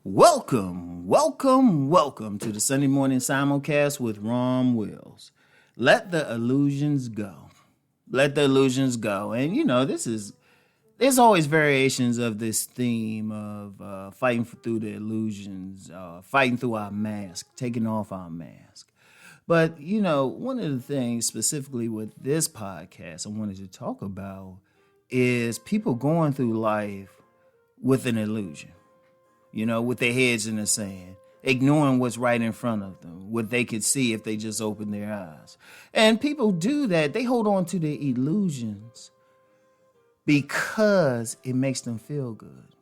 Welcome to the Sunday morning simulcast with Rom Wills. Let the illusions go. Let the illusions go. And there's always variations of this theme of fighting through the illusions, fighting through our mask, taking off our mask. But, one of the things specifically with this podcast I wanted to talk about is people going through life with an illusion. With their heads in the sand, ignoring what's right in front of them, what they could see if they just opened their eyes. And people do that. They hold on to their illusions because it makes them feel good.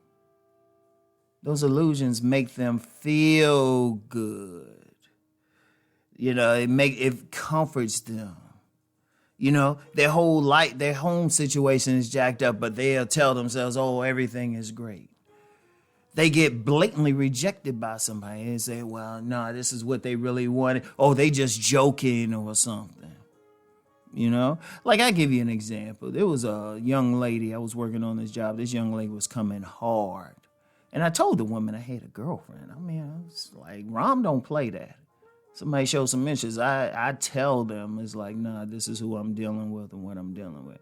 Those illusions make them feel good. It comforts them. Their whole life, their home situation is jacked up, but they'll tell themselves, oh, everything is great. They get blatantly rejected by somebody and say, well, no, this is what they really wanted. Oh, they just joking or something. Like I give you an example. There was a young lady, I was working on this job. This young lady was coming hard. And I told the woman I had a girlfriend. I was like, Rom, don't play that. Somebody shows some interest. I tell them, it's like, nah, this is who I'm dealing with and what I'm dealing with.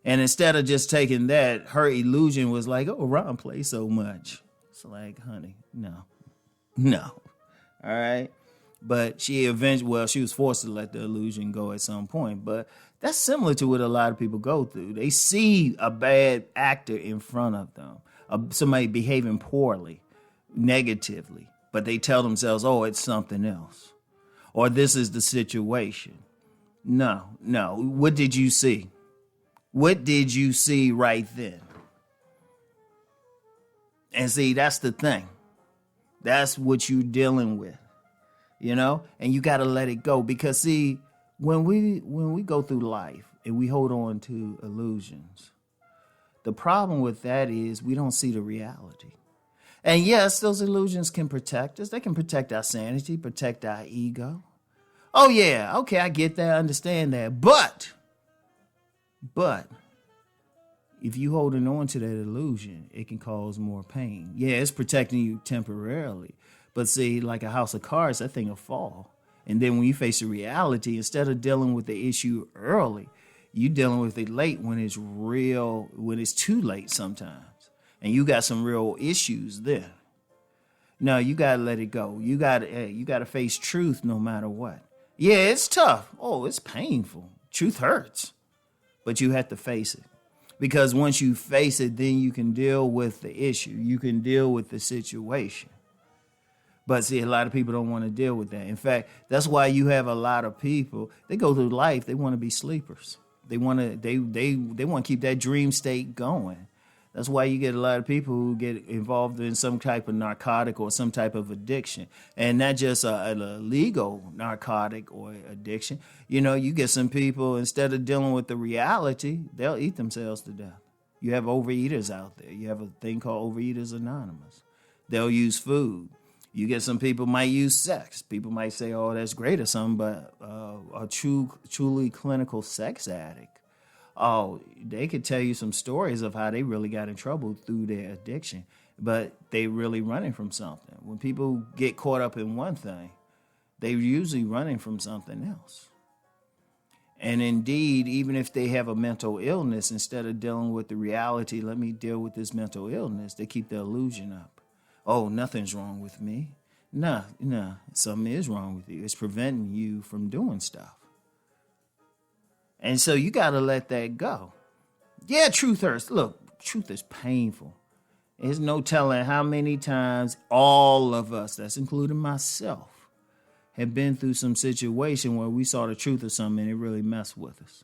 And instead of just taking that, her illusion was like, oh, Rom plays so much. It's like, honey, no. All right. But she was forced to let the illusion go at some point. But that's similar to what a lot of people go through. They see a bad actor in front of them, somebody behaving poorly, negatively, but they tell themselves, oh, it's something else. Or this is the situation. No. What did you see? What did you see right then? And see, that's the thing. That's what you're dealing with, and you got to let it go. Because see, when we go through life and we hold on to illusions, the problem with that is we don't see the reality. And yes, those illusions can protect us. They can protect our sanity, protect our ego. Oh yeah, okay, I get that, I understand that. But if you holding on to that illusion, it can cause more pain. Yeah, it's protecting you temporarily. But see, like a house of cards, that thing will fall. And then when you face the reality, instead of dealing with the issue early, you dealing with it late when it's too late sometimes. And you got some real issues there. No, you got to let it go. You got to face truth no matter what. Yeah, it's tough. Oh, it's painful. Truth hurts. But you have to face it. Because once you face it, then you can deal with the issue. You can deal with the situation. But see, a lot of people don't want to deal with that. In fact, that's why you have a lot of people, they go through life, they want to be sleepers. They want to keep that dream state going. That's why you get a lot of people who get involved in some type of narcotic or some type of addiction. And not just a legal narcotic or addiction. You get some people, instead of dealing with the reality, they'll eat themselves to death. You have overeaters out there. You have a thing called Overeaters Anonymous. They'll use food. You get some people might use sex. People might say, oh, that's great or something, but a truly clinical sex addict, oh, they could tell you some stories of how they really got in trouble through their addiction, but they really running from something. When people get caught up in one thing, they're usually running from something else. And indeed, even if they have a mental illness, instead of dealing with the reality, let me deal with this mental illness, they keep the illusion up. Oh, nothing's wrong with me. Nah, something is wrong with you. It's preventing you from doing stuff. And so you got to let that go. Yeah, truth hurts. Look, truth is painful. There's no telling how many times all of us, that's including myself, have been through some situation where we saw the truth of something and it really messed with us.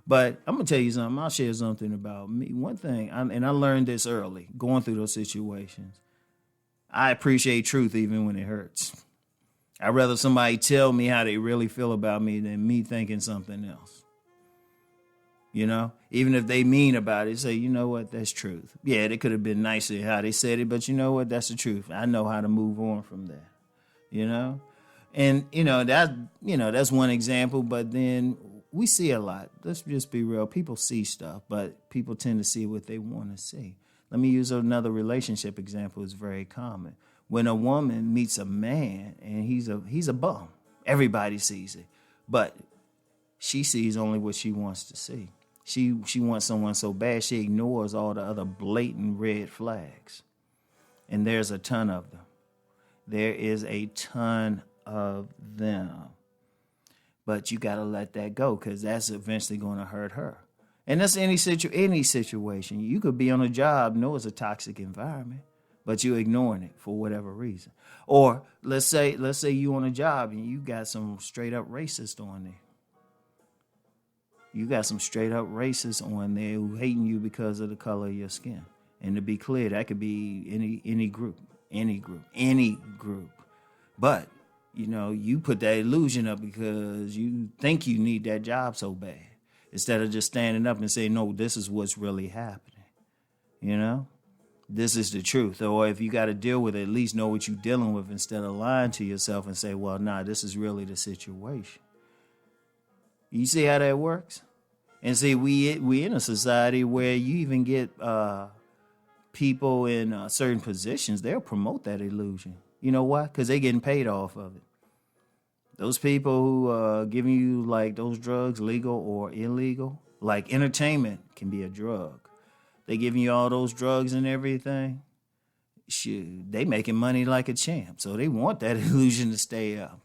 But I'm going to tell you something. I'll share something about me. One thing, and I learned this early, going through those situations. I appreciate truth even when it hurts. I'd rather somebody tell me how they really feel about me than me thinking something else. Even if they mean about it, say, you know what, that's truth. Yeah, they could have been nicer how they said it, but you know what, that's the truth. I know how to move on from that, And, that's one example, but then we see a lot. Let's just be real. People see stuff, but people tend to see what they want to see. Let me use another relationship example. It's very common. When a woman meets a man and he's a bum, everybody sees it, but she sees only what she wants to see. She wants someone so bad she ignores all the other blatant red flags. And there's a ton of them. There is a ton of them. But you got to let that go, because that's eventually going to hurt her. And that's any situation. You could be on a job, know it's a toxic environment, but you're ignoring it for whatever reason. Or let's say you on a job and you got some straight up racist on there. You got some straight up racists on there who hating you because of the color of your skin. And to be clear, that could be any group. But, you put that illusion up because you think you need that job so bad. Instead of just standing up and saying, no, this is what's really happening. This is the truth. Or if you got to deal with it, at least know what you're dealing with instead of lying to yourself and say, well, nah, this is really the situation. You see how that works? And see, we in a society where you even get people in certain positions, they'll promote that illusion. You know why? Because they're getting paid off of it. Those people who are giving you like those drugs, legal or illegal, like entertainment can be a drug. They giving you all those drugs and everything. Shoot, they making money like a champ. So they want that illusion to stay up.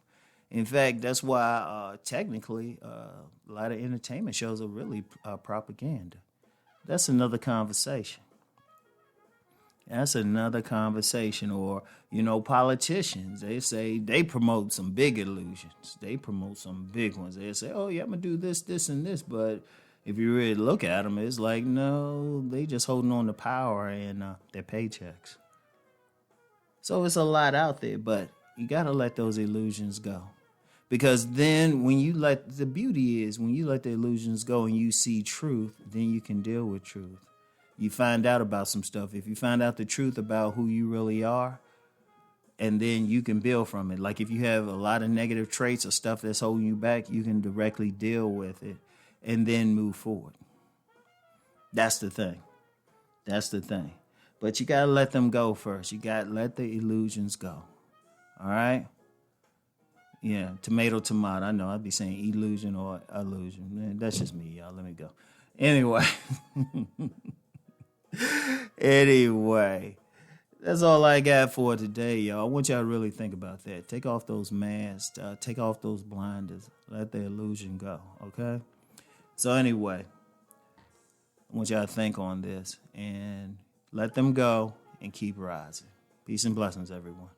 In fact, that's why technically a lot of entertainment shows are really propaganda. That's another conversation. Or, politicians, they say they promote some big illusions. They promote some big ones. They say, oh, yeah, I'm going to do this, this, and this. But if you really look at them, it's like, no, they just holding on to power and their paychecks. So it's a lot out there, but you got to let those illusions go. Because then the beauty is when you let the illusions go and you see truth, then you can deal with truth. You find out about some stuff. If you find out the truth about who you really are, and then you can build from it. Like if you have a lot of negative traits or stuff that's holding you back, you can directly deal with it and then move forward. That's the thing. But you got to let them go first. You got to let the illusions go. All right? Yeah, tomato. I know I'd be saying illusion or illusion. Man, that's just me, y'all. Let me go. Anyway, that's all I got for today, y'all. I want y'all to really think about that. Take off those masks. Take off those blinders. Let the illusion go, okay? So anyway, I want y'all to think on this and let them go and keep rising. Peace and blessings, everyone.